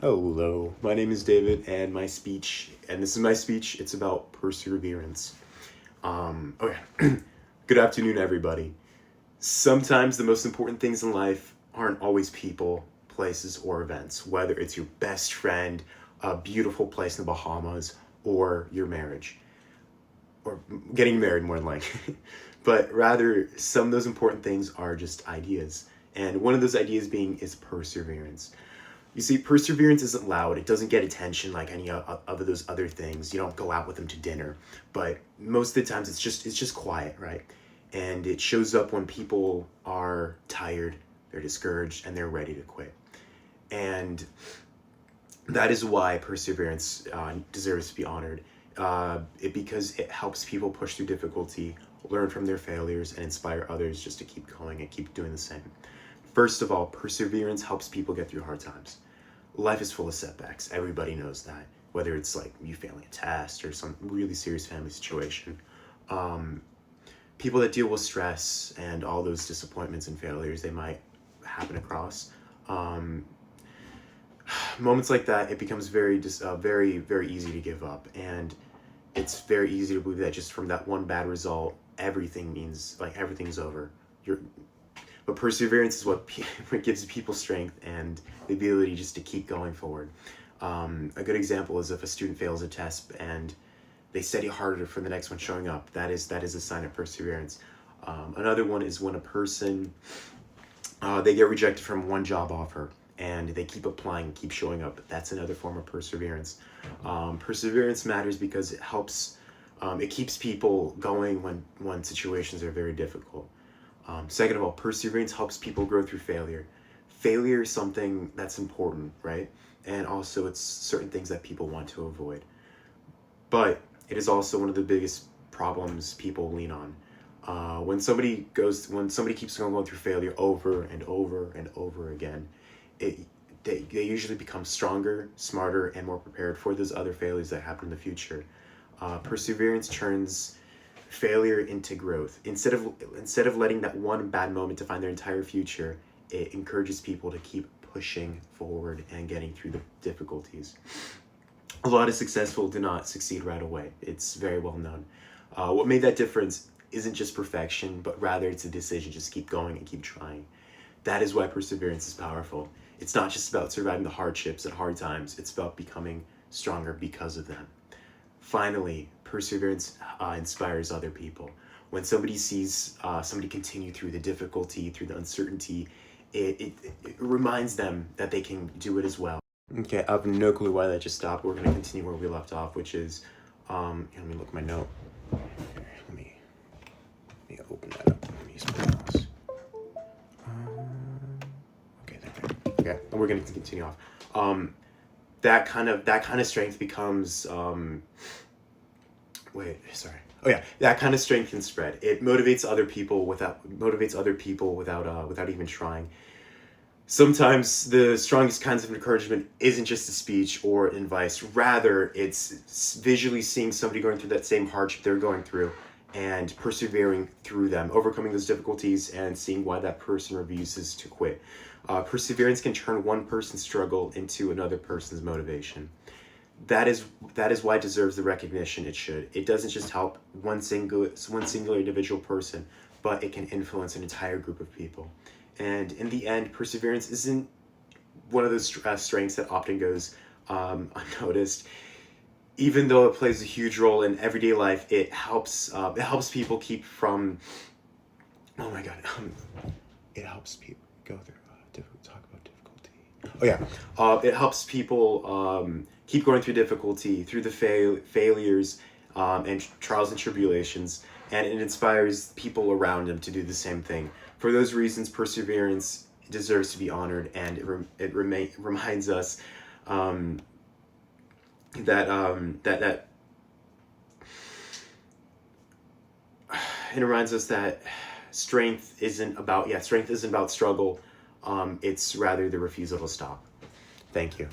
Hello, my name is David, and this is my speech. It's about perseverance. Okay. Good afternoon, everybody. Sometimes the most important things in life aren't always people, places, or events, whether it's your best friend, a beautiful place in the Bahamas, or your marriage, or getting married more than likely. But rather, some of those important things are just ideas. And one of those ideas is perseverance. You see, perseverance isn't loud. It doesn't get attention like any of those other things. You don't go out with them to dinner, but most of the times it's just quiet, right? And it shows up when people are tired, they're discouraged, and they're ready to quit. And that is why perseverance deserves to be honored. Because it helps people push through difficulty, learn from their failures, and inspire others just to keep going and keep doing the same. First of all, perseverance helps people get through hard times. Life is full of setbacks. Everybody knows that. Whether it's like you failing a test or some really serious family situation. People that deal with stress and all those disappointments and failures they might happen across. Moments like that, it becomes very, very easy to give up. And it's very easy to believe that just from that one bad result, everything's over. But perseverance is what gives people strength and the ability just to keep going forward. A good example is if a student fails a test and they study harder for the next one showing up. That is a sign of perseverance. Another one is when a person, they get rejected from one job offer and they keep applying, keep showing up. That's another form of perseverance. Perseverance matters because it keeps people going when situations are very difficult. Second of all, perseverance helps people grow through failure. Failure is something that's important, right? And also it's certain things that people want to avoid. But it is also one of the biggest problems people lean on. When somebody keeps going through failure over and over and over again, they usually become stronger, smarter, and more prepared for those other failures that happen in the future. Perseverance turns failure into growth. Instead of letting that one bad moment define their entire future, it encourages people to keep pushing forward and getting through the difficulties. A lot of successful do not succeed right away. It's very well known. What made that difference isn't just perfection, but rather it's a decision. Just keep going and keep trying. That is why perseverance is powerful. It's not just about surviving the hardships and hard times. It's about becoming stronger because of them. Finally, perseverance inspires other people. When somebody sees somebody continue through the difficulty, through the uncertainty, it reminds them that they can do it as well. Okay, I have no clue why that just stopped. We're going to continue where we left off, which is, let me look at my note. Let me open that up. Let me use my mouse. Okay, there. Okay, and we're going to continue off. That kind of strength becomes that kind of strength can spread. It motivates other people without even trying. Sometimes the strongest kinds of encouragement isn't just a speech or advice. Rather, it's visually seeing somebody going through that same hardship they're going through and persevering through them, overcoming those difficulties and seeing why that person refuses to quit. Perseverance can turn one person's struggle into another person's motivation. That is why it deserves the recognition it should. It doesn't just help one singular individual person, but it can influence an entire group of people. And in the end, perseverance isn't one of those strengths that often goes unnoticed. Even though it plays a huge role in everyday life, it helps people keep from. Oh my God! It helps people go through. Talk about difficulty. Oh yeah, it helps people keep going through difficulty, through the failures and trials and tribulations, and it inspires people around them to do the same thing. For those reasons, perseverance deserves to be honored, and it reminds us that strength isn't about struggle. It's rather the refusal to stop. Thank you.